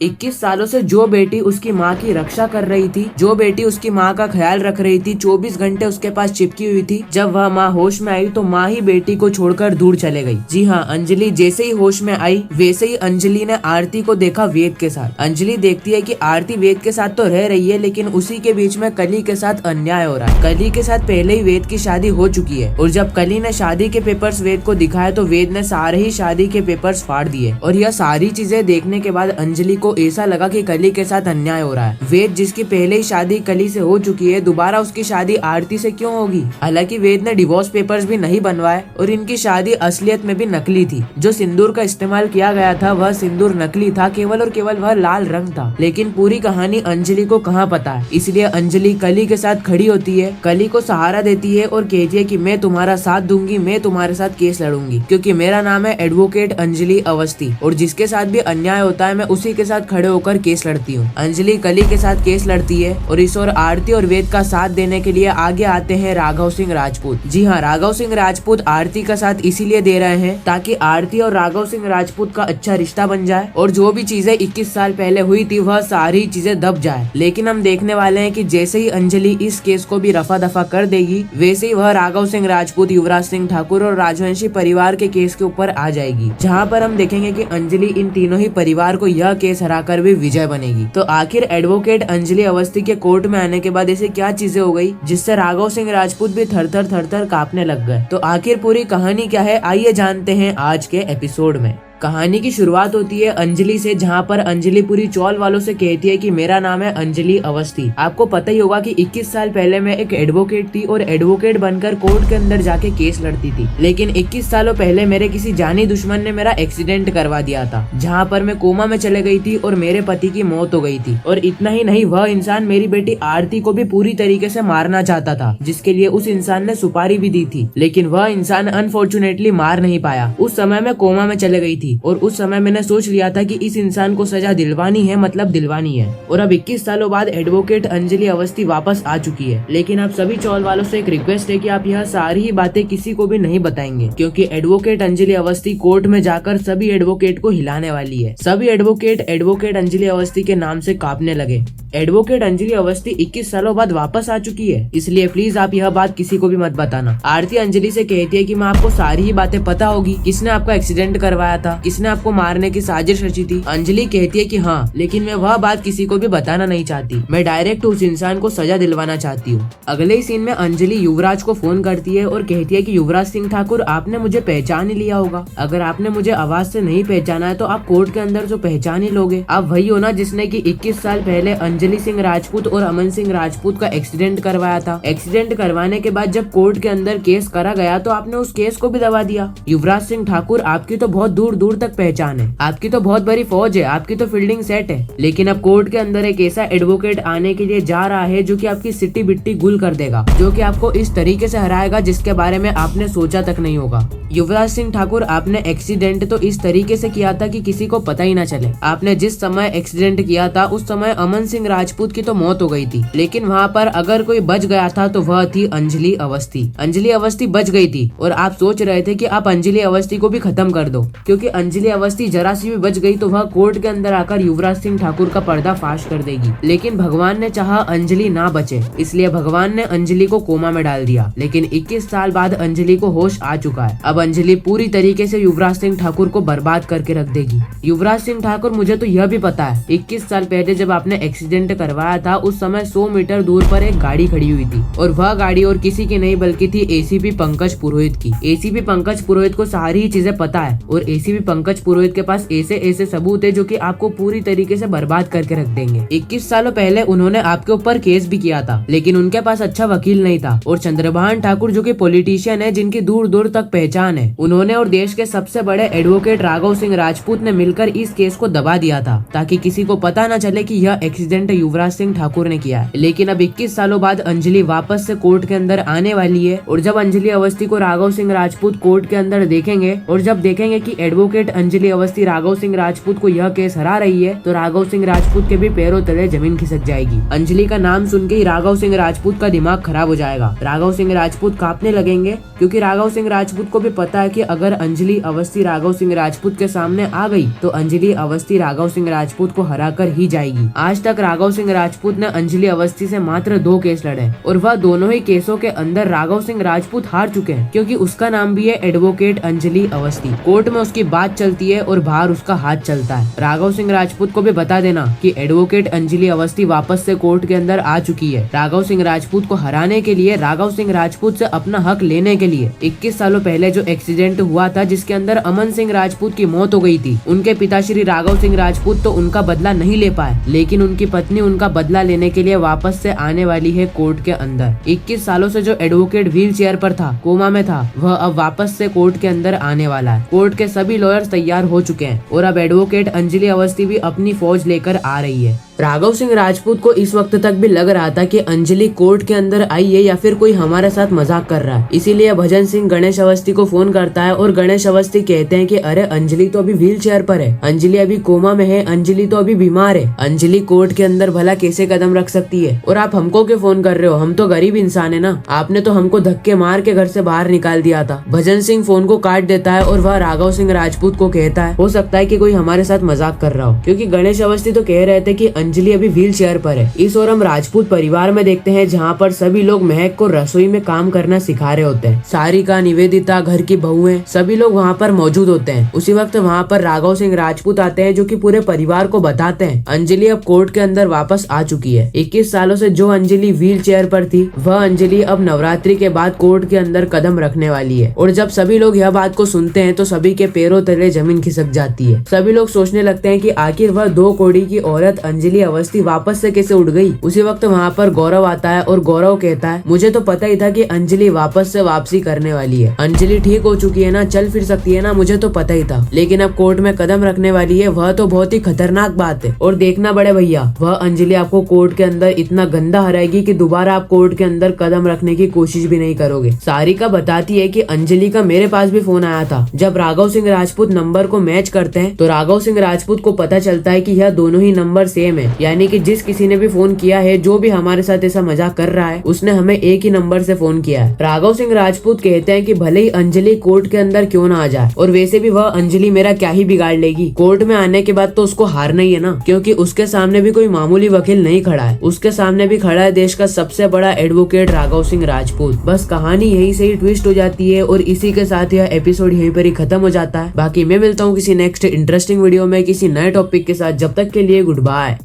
21 सालों से जो बेटी उसकी माँ की रक्षा कर रही थी, जो बेटी उसकी माँ का ख्याल रख रही थी, 24 घंटे उसके पास चिपकी हुई थी, जब वह माँ होश में आई तो माँ ही बेटी को छोड़कर दूर चले गई। जी हाँ, अंजलि जैसे ही होश में आई वैसे ही अंजलि ने आरती को देखा वेद के साथ। अंजलि देखती है कि आरती वेद के साथ तो रह रही है, लेकिन उसी के बीच में कली के साथ अन्याय हो रहा है। कली के साथ पहले ही वेद की शादी हो चुकी है और जब कली ने शादी के पेपर्स वेद को दिखाए तो वेद ने सारे ही शादी के पेपर्स फाड़ दिए। और यह सारी चीजें देखने के बाद अंजलि को ऐसा लगा कि कली के साथ अन्याय हो रहा है। वेद जिसकी पहले ही शादी कली से हो चुकी है, दोबारा उसकी शादी आरती से क्यों होगी? हालांकि वेद ने डिवोर्स पेपर्स भी नहीं बनवाए और इनकी शादी असलियत में भी नकली थी। जो सिंदूर का इस्तेमाल किया गया था वह सिंदूर नकली था, केवल और केवल वह लाल रंग था। लेकिन पूरी कहानी अंजलि को कहाँ पता है, इसलिए अंजलि कली के साथ खड़ी होती है, कली को सहारा देती है और कहती है कि मैं तुम्हारा साथ दूंगी, मैं तुम्हारे साथ केस लड़ूंगी, क्योंकि मेरा नाम है एडवोकेट अंजलि अवस्थी और जिसके साथ भी अन्याय होता है मैं उसी के साथ खड़े होकर केस लड़ती हूँ। अंजलि कली के साथ केस लड़ती है और इस ओर आरती और वेद का साथ देने के लिए आगे आते हैं राघव सिंह राजपूत। जी हाँ, राघव सिंह राजपूत आरती का साथ इसीलिए दे रहे हैं ताकि आरती और राघव सिंह राजपूत का अच्छा रिश्ता बन जाए और जो भी चीजें 21 साल पहले हुई थी वह सारी चीजें दब जाए। लेकिन हम देखने वाले हैं कि जैसे ही अंजलि इस केस को भी रफा दफा कर देगी वैसे ही वह राघव सिंह राजपूत, युवराज सिंह ठाकुर और राजवंशी परिवार के केस के ऊपर आ जाएगी, जहाँ पर हम देखेंगे कि अंजलि इन तीनों ही परिवार को यह केस हराकर भी विजय बनेगी। तो आखिर एडवोकेट अंजलि अवस्थी के कोर्ट में आने के बाद ऐसी क्या चीजें हो गई जिससे राघव सिंह राजपूत भी थर थर कांपने लग गए? तो आखिर पूरी कहानी क्या है, आइए जानते हैं आज के एपिसोड में। कहानी की शुरुआत होती है अंजलि से, जहाँ पर अंजलि पूरी चौल वालों से कहती है कि मेरा नाम है अंजलि अवस्थी। आपको पता ही होगा कि 21 साल पहले मैं एक एडवोकेट थी और एडवोकेट बनकर कोर्ट के अंदर जाके केस लड़ती थी। लेकिन 21 सालों पहले मेरे किसी जानी दुश्मन ने मेरा एक्सीडेंट करवा दिया था, जहाँ पर मैं कोमा में चले गई थी और मेरे पति की मौत हो गई थी। और इतना ही नहीं, वह इंसान मेरी बेटी आरती को भी पूरी तरीके से मारना चाहता था, जिसके लिए उस इंसान ने सुपारी भी दी थी, लेकिन वह इंसान अनफॉर्चुनेटली मार नहीं पाया। उस समय मैं कोमा में चले गई थी और उस समय मैंने सोच लिया था कि इस इंसान को सजा दिलवानी है, मतलब दिलवानी है। और अब 21 सालों बाद एडवोकेट अंजलि अवस्थी वापस आ चुकी है। लेकिन आप सभी चौल वालों से एक रिक्वेस्ट है कि आप यह सारी ही बातें किसी को भी नहीं बताएंगे, क्योंकि एडवोकेट अंजलि अवस्थी कोर्ट में जाकर सभी एडवोकेट को हिलाने वाली है। सभी एडवोकेट अंजलि अवस्थी के नाम से कांपने लगे। एडवोकेट अंजलि अवस्थी 21 सालों बाद वापस आ चुकी है, इसलिए प्लीज आप यह बात किसी को भी मत बताना। आरती अंजलि से कहती है कि मैं आपको सारी ही बातें पता होगी, किसने आपका एक्सीडेंट करवाया था, किसने आपको मारने की साजिश रची थी। अंजलि कहती है कि हाँ, लेकिन मैं वह बात किसी को भी बताना नहीं चाहती, मैं डायरेक्ट उस इंसान को सजा दिलवाना चाहती हूँ। अगले ही सीन में अंजलि युवराज को फोन करती है और कहती है कि युवराज सिंह ठाकुर, आपने मुझे पहचान ही लिया होगा। अगर आपने मुझे आवाज से नहीं पहचाना है तो आप कोर्ट के अंदर तो पहचान ही लोगे। आप वही हो ना जिसने की 21 साल पहले अंजलि सिंह राजपूत और अमन सिंह राजपूत का एक्सीडेंट करवाया था। एक्सीडेंट करवाने के बाद जब कोर्ट के अंदर केस करा गया तो आपने उस केस को भी दबा दिया। युवराज सिंह ठाकुर, आपकी तो बहुत दूर दूर तक पहचान है, आपकी तो बहुत बड़ी फौज है, आपकी तो फील्डिंग सेट है। लेकिन अब कोर्ट के अंदर एक ऐसा एडवोकेट आने के लिए जा रहा है जो कि आपकी सिटी बिट्टी गुल कर देगा, जो कि आपको इस तरीके से हराएगा जिसके बारे में आपने सोचा तक नहीं होगा। युवराज सिंह ठाकुर, आपने एक्सीडेंट तो इस तरीके से किया था कि किसी को पता ही ना चले। आपने जिस समय एक्सीडेंट किया था उस समय अमन सिंह राजपूत की तो मौत हो गई थी, लेकिन वहाँ पर अगर कोई बच गया था तो वह थी अंजलि अवस्थी। अंजलि अवस्थी बच गई थी और आप सोच रहे थे कि आप अंजलि अवस्थी को भी खत्म कर दो, क्योंकि अंजलि अवस्थी जरा सी भी बच गई तो वह कोर्ट के अंदर आकर युवराज सिंह ठाकुर का पर्दा फाश कर देगी। लेकिन भगवान ने चाहा अंजलि ना बचे, इसलिए भगवान ने अंजलि को कोमा में डाल दिया। लेकिन 21 साल बाद अंजलि को होश आ चुका है। अब अंजलि पूरी तरीके से युवराज सिंह ठाकुर को बर्बाद करके रख देगी। युवराज सिंह ठाकुर, मुझे तो यह भी पता है 21 साल पहले जब आपने एक्सीडेंट करवाया था उस समय 100 मीटर दूर पर एक गाड़ी खड़ी हुई थी और वह गाड़ी और किसी की नहीं बल्कि थी एसीपी पंकज पुरोहित की। एसीपी पंकज पुरोहित को सारी ही चीजें पता है और एसीपी पंकज पुरोहित के पास ऐसे सबूत है जो कि आपको पूरी तरीके से बर्बाद करके रख देंगे। 21 सालों पहले उन्होंने आपके ऊपर केस भी किया था, लेकिन उनके पास अच्छा वकील नहीं था और चंद्रभान ठाकुर जो कि पॉलिटिशियन है, जिनकी दूर दूर तक पहचान है, उन्होंने और देश के सबसे बड़े एडवोकेट राघव सिंह राजपूत ने मिलकर इस केस को दबा दिया था ताकि किसी को पता न चले कि यह एक्सीडेंट युवराज सिंह ठाकुर ने किया है। लेकिन अब 21 सालों बाद अंजलि वापस से कोर्ट के अंदर आने वाली है और जब अंजलि अवस्थी को राघव सिंह राजपूत कोर्ट के अंदर देखेंगे और जब देखेंगे कि एडवोकेट एडवोकेट अंजलि अवस्थी राघव सिंह राजपूत को यह केस हरा रही है तो राघव सिंह राजपूत के भी पैरों तले जमीन खिसक जाएगी। अंजलि का नाम सुन के ही राघव सिंह राजपूत का दिमाग खराब हो जाएगा। राघव सिंह राजपूत कांपने लगेंगे क्योंकि राघव सिंह राजपूत को भी पता है कि अगर अंजलि अवस्थी राघव सिंह राजपूत के सामने आ गई तो अंजलि अवस्थी राघव सिंह राजपूत को हराकर ही जाएगी। आज तक राघव सिंह राजपूत ने अंजलि अवस्थी से मात्र 2 केस लड़े और वह दोनों ही केसों के अंदर राघव सिंह राजपूत हार चुके हैं क्योंकि उसका नाम भी है एडवोकेट अंजलि अवस्थी। कोर्ट में उसकी बात चलती है और बाहर उसका हाथ चलता है। राघव सिंह राजपूत को भी बता देना कि एडवोकेट अंजलि अवस्थी वापस से कोर्ट के अंदर आ चुकी है। राघव सिंह राजपूत को हराने के लिए, राघव सिंह राजपूत से अपना हक लेने के लिए 21 सालों पहले जो एक्सीडेंट हुआ था जिसके अंदर अमन सिंह राजपूत की मौत हो गई थी, उनके पिता श्री राघव सिंह राजपूत तो उनका बदला नहीं ले पाए, लेकिन उनकी पत्नी उनका बदला लेने के लिए वापस से आने वाली है कोर्ट के अंदर। 21 सालों से जो एडवोकेट व्हील चेयर पर था, कोमा में था, वह अब वापस से कोर्ट के अंदर आने वाला है। कोर्ट के सभी लॉयर्स तैयार हो चुके हैं और अब एडवोकेट अंजलि अवस्थी भी अपनी फौज लेकर आ रही है। राघव सिंह राजपूत को इस वक्त तक भी लग रहा था कि अंजलि कोर्ट के अंदर आई है या फिर कोई हमारे साथ मजाक कर रहा है, इसीलिए भजन सिंह गणेश अवस्थी को फोन करता है और गणेश अवस्थी कहते हैं कि अरे अंजलि तो अभी व्हील चेयर पर है, अंजलि अभी कोमा में है, अंजलि तो अभी बीमार है, अंजलि कोर्ट के अंदर भला कैसे कदम रख सकती है और आप हमको क्यों फोन कर रहे हो, हम तो गरीब इंसान है ना, आपने तो हमको धक्के मार के घर से बाहर निकाल दिया था। भजन सिंह फोन को काट देता है और वह राघव सिंह राजपूत को कहता है हो सकता है कि कोई हमारे साथ मजाक कर रहा हो, क्योंकि गणेश अवस्थी तो कह रहे थे कि अंजलि अभी व्हील चेयर पर है। इस ओर हम राजपूत परिवार में देखते हैं जहाँ पर सभी लोग महक को रसोई में काम करना सिखा रहे होते हैं। सारिका, निवेदिता, घर की बहुएं, सभी लोग वहाँ पर मौजूद होते हैं। उसी वक्त वहाँ पर राघव सिंह राजपूत आते हैं जो कि पूरे परिवार को बताते हैं अंजलि अब कोर्ट के अंदर वापस आ चुकी है। 21 सालों से जो अंजलि व्हील चेयर पर थी वह अंजलि अब नवरात्रि के बाद कोर्ट के अंदर कदम रखने वाली है। और जब सभी लोग यह बात को सुनते हैं तो सभी के पैरों तले जमीन खिसक जाती है। सभी लोग सोचने लगते हैं कि आखिर वह 2 कौड़ी की औरत अंजलि अवस्थी वापस से कैसे उड़ गई। उसी वक्त वहाँ पर गौरव आता है और गौरव कहता है मुझे तो पता ही था कि अंजलि वापस से वापसी करने वाली है, अंजलि ठीक हो चुकी है ना, चल फिर सकती है ना, मुझे तो पता ही था, लेकिन अब कोर्ट में कदम रखने वाली है, वह तो बहुत ही खतरनाक बात है। और देखना बड़े भैया, वह अंजलि आपको कोर्ट के अंदर इतना गंदा हराएगी कि दोबारा आप कोर्ट के अंदर कदम रखने की कोशिश भी नहीं करोगे। सारिका बताती है कि अंजलि का मेरे पास भी फोन आया था। जब राघव सिंह राजपूत नंबर को मैच करते हैं तो राघव सिंह राजपूत को पता चलता है कि यह दोनों ही नंबर सेम है, यानी कि जिस किसी ने भी फोन किया है, जो भी हमारे साथ ऐसा मजाक कर रहा है, उसने हमें एक ही नंबर से फोन किया है। राघव सिंह राजपूत कहते हैं कि भले ही अंजलि कोर्ट के अंदर क्यों ना आ जाए, और वैसे भी वह अंजलि मेरा क्या ही बिगाड़ लेगी, कोर्ट में आने के बाद तो उसको हारना ही है ना, क्योंकि उसके सामने भी कोई मामूली वकील नहीं खड़ा है, उसके सामने भी खड़ा है देश का सबसे बड़ा एडवोकेट राघव सिंह राजपूत। बस कहानी यही से ही ट्विस्ट हो जाती है और इसी के साथ यह एपिसोड यहीं पर ही खत्म हो जाता है। बाकी मैं मिलता हूँ किसी नेक्स्ट इंटरेस्टिंग वीडियो में किसी नए टॉपिक के साथ, जब तक के लिए गुड बाय।